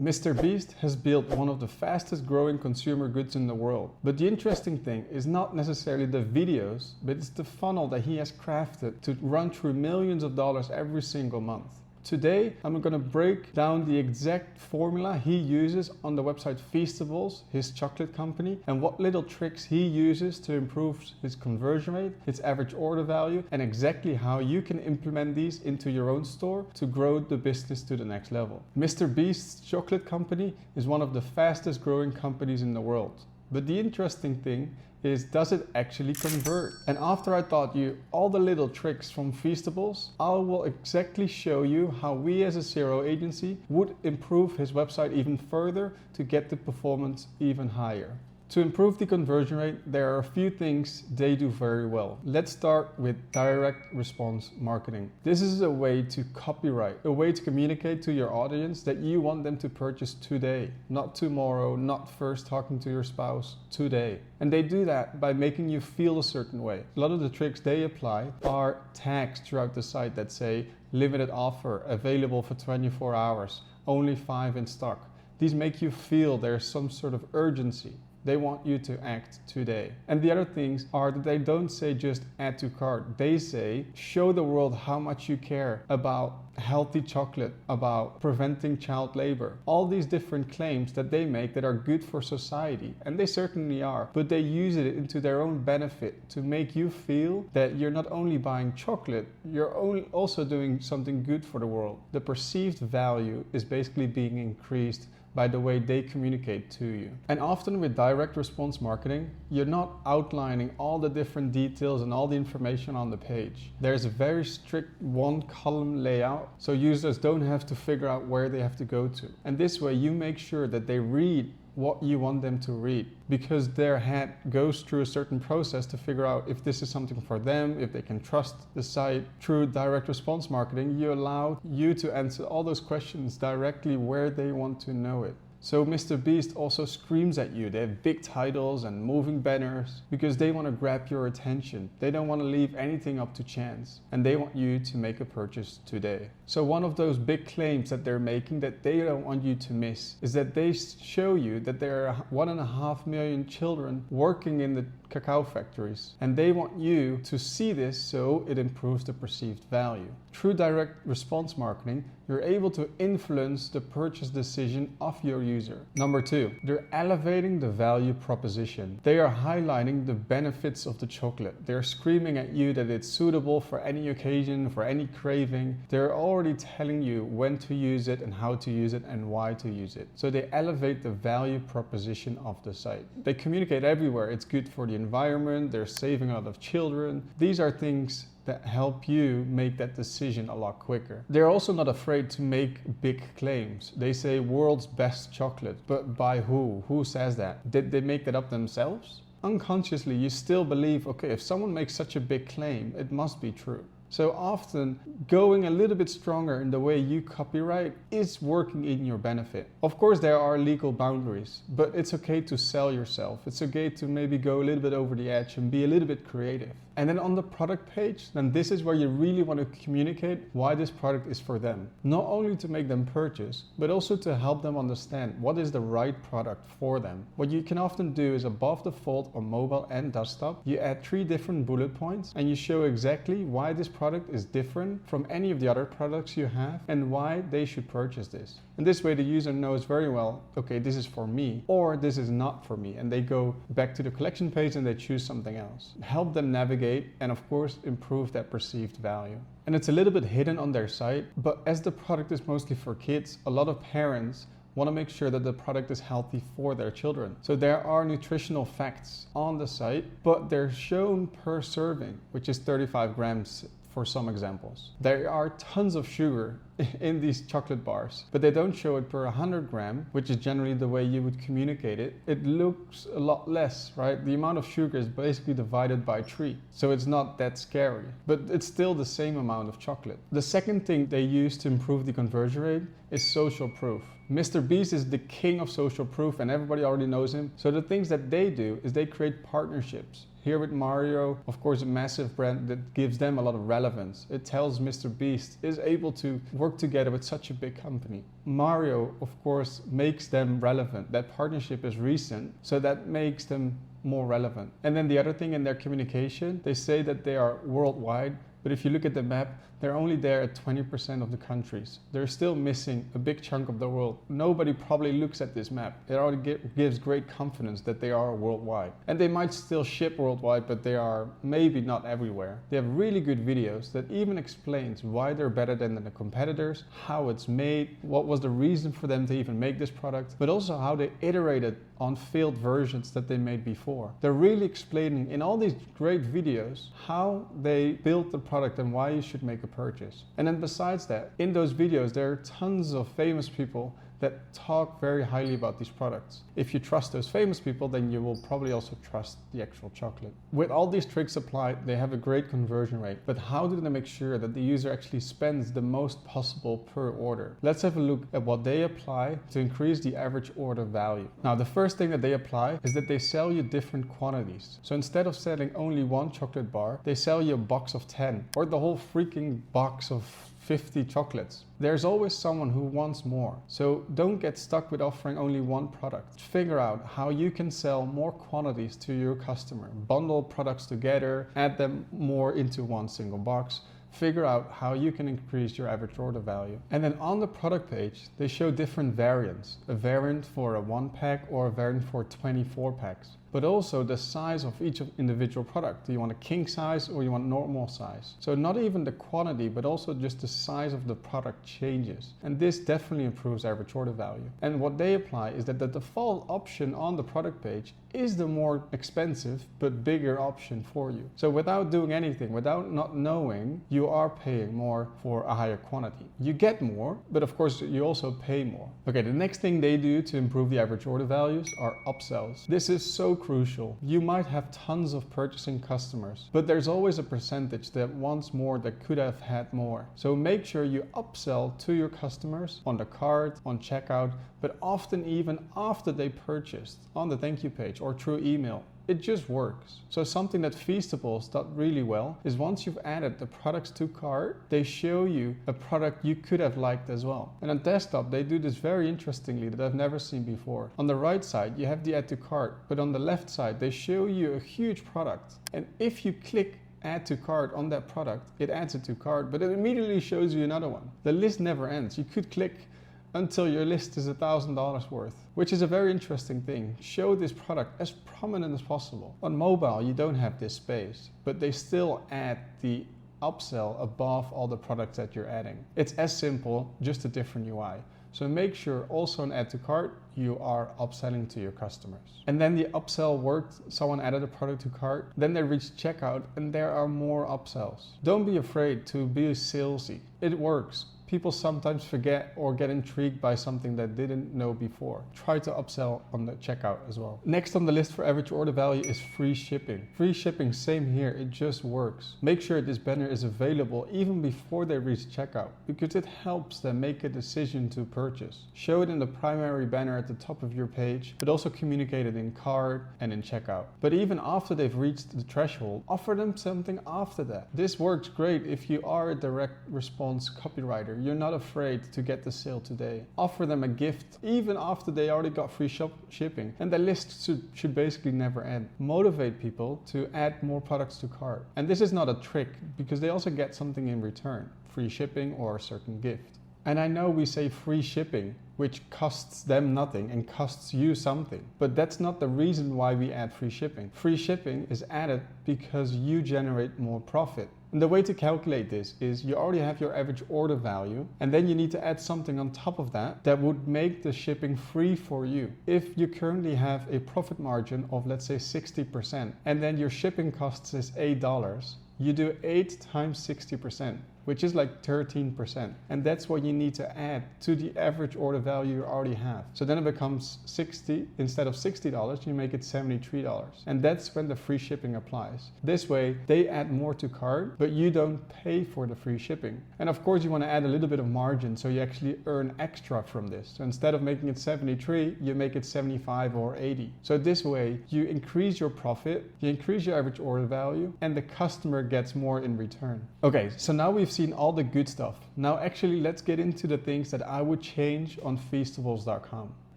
MrBeast has built one of the fastest growing consumer goods in the world. But the interesting thing is not necessarily the videos, but it's the funnel that he has crafted to run through millions of dollars every single month. Today, I'm going to break down the exact formula he uses on the website Feastables, his chocolate company, and what little tricks he uses to improve his conversion rate, his average order value, and exactly how you can implement these into your own store to grow the business to the next level. MrBeast's chocolate company is one of the fastest growing companies in the world. But the interesting thing is, does it actually convert? And after I taught you all the little tricks from Feastables, I will exactly show you how we as a CRO agency would improve his website even further to get the performance even higher. To improve the conversion rate, there are a few things they do very well. Let's start with direct response marketing. This is a way to copyright, a way to communicate to your audience that you want them to purchase today, not tomorrow, not first talking to your spouse, today. And they do that by making you feel a certain way. A lot of the tricks they apply are tags throughout the site that say limited offer, available for 24 hours, only 5 in stock. These make you feel there's some sort of urgency. They want you to act today. And the other things are that they don't say just add to cart. They say show the world how much you care about healthy chocolate, about preventing child labor. All these different claims that they make that are good for society, and they certainly are, but they use it into their own benefit to make you feel that you're not only buying chocolate, you're also doing something good for the world. The perceived value is basically being increased by the way they communicate to you. And often with direct response marketing, you're not outlining all the different details and all the information on the page. There's a very strict one-column layout, so users don't have to figure out where they have to go to. And this way you make sure that they read what you want them to read, because their head goes through a certain process to figure out if this is something for them, if they can trust the site. Through direct response marketing, you allow you to answer all those questions directly where they want to know it. So MrBeast also screams at you. They have big titles and moving banners because they want to grab your attention. They don't want to leave anything up to chance, and they want you to make a purchase today. So one of those big claims that they're making that they don't want you to miss is that they show you that there are 1.5 million children working in the cacao factories, and they want you to see this so it improves the perceived value. Through direct response marketing, you're able to influence the purchase decision of your user. Number 2, they're elevating the value proposition. They are highlighting the benefits of the chocolate. They're screaming at you that it's suitable for any occasion, for any craving. They're already telling you when to use it and how to use it and why to use it. So they elevate the value proposition of the site. They communicate everywhere. It's good for the environment. They're saving a lot of children. These are things that help you make that decision a lot quicker. They're also not afraid to make big claims. They say world's best chocolate, but by who? Who says that? Did they make that up themselves? Unconsciously, you still believe, okay, if someone makes such a big claim, it must be true. So often, going a little bit stronger in the way you copyright is working in your benefit. Of course, there are legal boundaries, but it's okay to sell yourself. It's okay to maybe go a little bit over the edge and be a little bit creative. And then on the product page, then this is where you really want to communicate why this product is for them. Not only to make them purchase, but also to help them understand what is the right product for them. What you can often do is above the fold on mobile and desktop, you add 3 different bullet points and you show exactly why this product is different from any of the other products you have and why they should purchase this. And this way the user knows very well, okay, this is for me or this is not for me. And they go back to the collection page and they choose something else. Help them navigate and of course improve that perceived value. And it's a little bit hidden on their site, but as the product is mostly for kids, a lot of parents want to make sure that the product is healthy for their children. So there are nutritional facts on the site, but they're shown per serving, which is 35 grams for some examples. There are tons of sugar in these chocolate bars, but they don't show it per 100 gram, which is generally the way you would communicate it. It looks a lot less, right? The amount of sugar is basically divided by 3. So it's not that scary, but it's still the same amount of chocolate. The second thing they use to improve the conversion rate is social proof. MrBeast is the king of social proof and everybody already knows him. So the things that they do is they create partnerships. Here with Mario, of course, a massive brand that gives them a lot of relevance. It tells Mr. Beast is able to work together with such a big company. Mario, of course, makes them relevant. That partnership is recent, so that makes them more relevant. And then the other thing in their communication, they say that they are worldwide, but if you look at the map, they're only there at 20% of the countries. They're still missing a big chunk of the world. Nobody probably looks at this map. It already gives great confidence that they are worldwide. And they might still ship worldwide, but they are maybe not everywhere. They have really good videos that even explains why they're better than the competitors, how it's made, what was the reason for them to even make this product, but also how they iterated on failed versions that they made before. They're really explaining in all these great videos how they built the product and why you should make a purchase. And then besides that, in those videos, there are tons of famous people that talk very highly about these products. If you trust those famous people, then you will probably also trust the actual chocolate. With all these tricks applied, they have a great conversion rate. But how do they make sure that the user actually spends the most possible per order? Let's have a look at what they apply to increase the average order value. Now, the first thing that they apply is that they sell you different quantities. So instead of selling only one chocolate bar, they sell you a box of 10 or the whole freaking box of 50 chocolates. There's always someone who wants more. So don't get stuck with offering only one product. Figure out how you can sell more quantities to your customer. Bundle products together, add them more into one single box. Figure out how you can increase your average order value. And then on the product page, they show different variants. A variant for a 1-pack or a variant for 24 packs. But also the size of each individual product. Do you want a king size or you want normal size? So not even the quantity, but also just the size of the product changes. And this definitely improves average order value. And what they apply is that the default option on the product page is the more expensive but bigger option for you. So without doing anything, without not knowing, you are paying more for a higher quantity. You get more, but of course you also pay more. Okay, the next thing they do to improve the average order values are upsells. This is so crucial. You might have tons of purchasing customers, but there's always a percentage that wants more, that could have had more. So make sure you upsell to your customers on the cart, on checkout, but often even after they purchased on the thank you page or through email. It just works. So something that Feastables does really well is once you've added the products to cart, they show you a product you could have liked as well. And on desktop, they do this very interestingly that I've never seen before. On the right side, you have the add to cart, but on the left side, they show you a huge product. And if you click add to cart on that product, it adds it to cart, but it immediately shows you another one. The list never ends. You could click until your list is $1,000 worth, which is a very interesting thing. Show this product as prominent as possible. On mobile, you don't have this space, but they still add the upsell above all the products that you're adding. It's as simple, just a different UI. So make sure also on add to cart, you are upselling to your customers. And then the upsell worked, someone added a product to cart, then they reached checkout and there are more upsells. Don't be afraid to be salesy. It works. People sometimes forget or get intrigued by something that they didn't know before. Try to upsell on the checkout as well. Next on the list for average order value is free shipping. Free shipping, same here, it just works. Make sure this banner is available even before they reach checkout, because it helps them make a decision to purchase. Show it in the primary banner at the top of your page, but also communicate it in cart and in checkout. But even after they've reached the threshold, offer them something after that. This works great if you are a direct response copywriter. You're not afraid to get the sale today. Offer them a gift even after they already got free shipping. And the list should basically never end. Motivate people to add more products to cart. And this is not a trick because they also get something in return. Free shipping or a certain gift. And I know we say free shipping, which costs them nothing and costs you something. But that's not the reason why we add free shipping. Free shipping is added because you generate more profit. And the way to calculate this is you already have your average order value, and then you need to add something on top of that that would make the shipping free for you. If you currently have a profit margin of, let's say, 60%, and then your shipping costs is $8, you do 8 times 60%. which is like 13%. And that's what you need to add to the average order value you already have. So then it becomes 60, instead of $60, you make it $73. And that's when the free shipping applies. This way, they add more to cart, but you don't pay for the free shipping. And of course, you want to add a little bit of margin so you actually earn extra from this. So instead of making it 73, you make it 75 or 80. So this way, you increase your profit, you increase your average order value, and the customer gets more in return. Okay, so now we've seen all the good stuff. Now actually, let's get into the things that I would change on Feastables.com.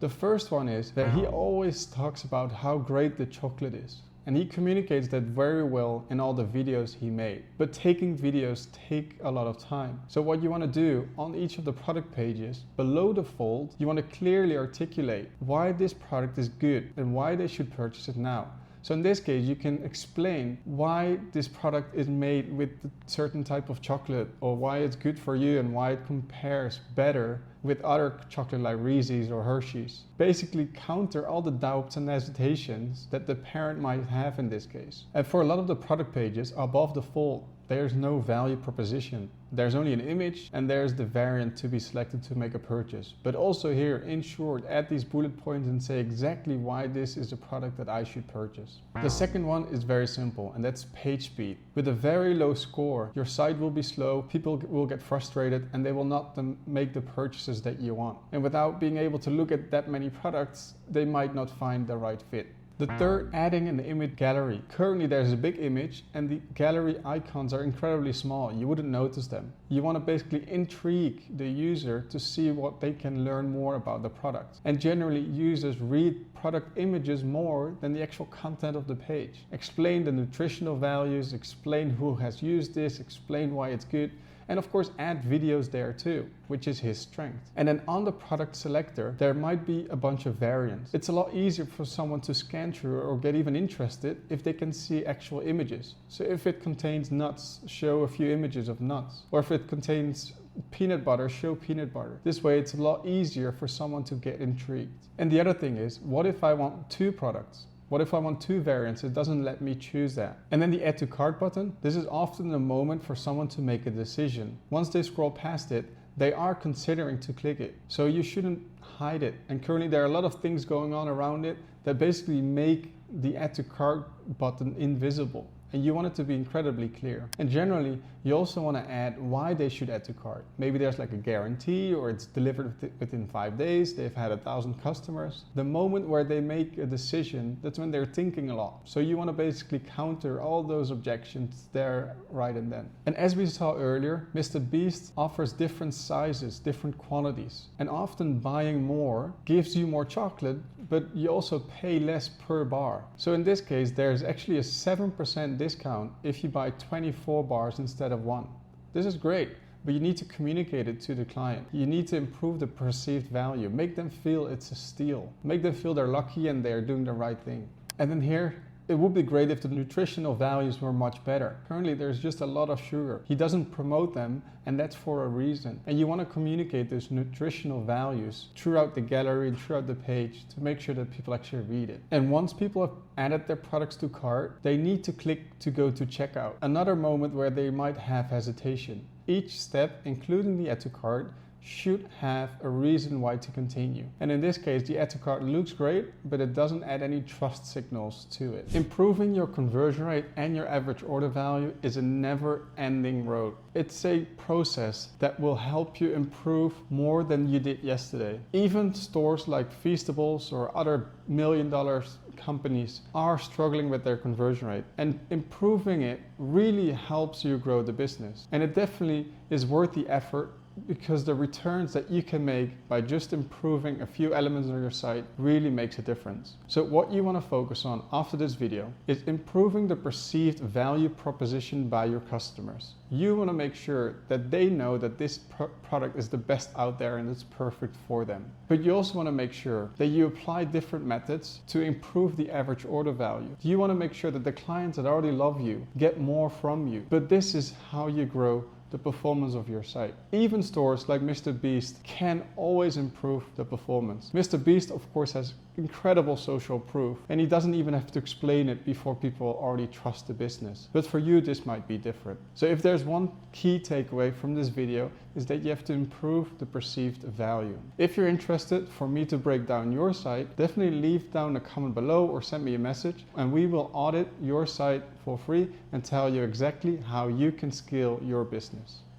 The first one is that he always talks about how great the chocolate is. And he communicates that very well in all the videos he made. But taking videos take a lot of time. So what you want to do on each of the product pages, below the fold, you want to clearly articulate why this product is good and why they should purchase it now. So in this case, you can explain why this product is made with a certain type of chocolate, or why it's good for you and why it compares better with other chocolate like Reese's or Hershey's. Basically counter all the doubts and hesitations that the parent might have in this case. And for a lot of the product pages above the fold, there's no value proposition. There's only an image and there's the variant to be selected to make a purchase. But also here, in short, add these bullet points and say exactly why this is a product that I should purchase. The second one is very simple, and that's page speed. With a very low score, your site will be slow, people will get frustrated, and they will not make the purchases that you want. And without being able to look at that many products, they might not find the right fit. The third, adding an image gallery. Currently there's a big image and the gallery icons are incredibly small. You wouldn't notice them. You want to basically intrigue the user to see what they can learn more about the product. And generally users read product images more than the actual content of the page. Explain the nutritional values, explain who has used this, explain why it's good. And of course, add videos there too, which is his strength. And then on the product selector, there might be a bunch of variants. It's a lot easier for someone to scan through or get even interested if they can see actual images. So if it contains nuts, show a few images of nuts. Or if it contains peanut butter, show peanut butter. This way it's a lot easier for someone to get intrigued. And the other thing is, what if I want 2 products? What if I want 2 variants? It doesn't let me choose that. And then the add to cart button. This is often the moment for someone to make a decision. Once they scroll past it, they are considering to click it. So you shouldn't hide it. And currently there are a lot of things going on around it that basically make the add to cart button invisible. And you want it to be incredibly clear. And generally, you also want to add why they should add to cart. Maybe there's like a guarantee, or it's delivered within 5 days, they've had 1,000 customers. The moment where they make a decision, that's when they're thinking a lot. So you want to basically counter all those objections there right and then. And as we saw earlier, Mr. Beast offers different sizes, different quantities. And often buying more gives you more chocolate, but you also pay less per bar. So in this case, there's actually a 7% discount if you buy 24 bars instead of 1. This is great, but you need to communicate it to the client. You need to improve the perceived value. Make them feel it's a steal. Make them feel they're lucky and they're doing the right thing. And then here, it would be great if the nutritional values were much better. Currently, there's just a lot of sugar. He doesn't promote them, and that's for a reason. And you want to communicate those nutritional values throughout the gallery and throughout the page to make sure that people actually read it. And once people have added their products to cart, they need to click to go to checkout. Another moment where they might have hesitation. Each step, including the add to cart, should have a reason why to continue. And in this case, the add to cart looks great, but it doesn't add any trust signals to it. Improving your conversion rate and your average order value is a never-ending road. It's a process that will help you improve more than you did yesterday. Even stores like Feastables or other $1,000,000 companies are struggling with their conversion rate, and improving it really helps you grow the business. And it definitely is worth the effort, because the returns that you can make by just improving a few elements of your site really makes a difference. So what you want to focus on after this video is improving the perceived value proposition by your customers. You want to make sure that they know that this product is the best out there and it's perfect for them. But you also want to make sure that you apply different methods to improve the average order value. You want to make sure that the clients that already love you get more from you. But this is how you grow the performance of your site. Even stores like Mr. Beast can always improve the performance. Mr. Beast, of course, has incredible social proof, and he doesn't even have to explain it before people already trust the business. But for you, this might be different. So if there's one key takeaway from this video, is that you have to improve the perceived value. If you're interested for me to break down your site, definitely leave down a comment below or send me a message, and we will audit your site for free and tell you exactly how you can scale your business.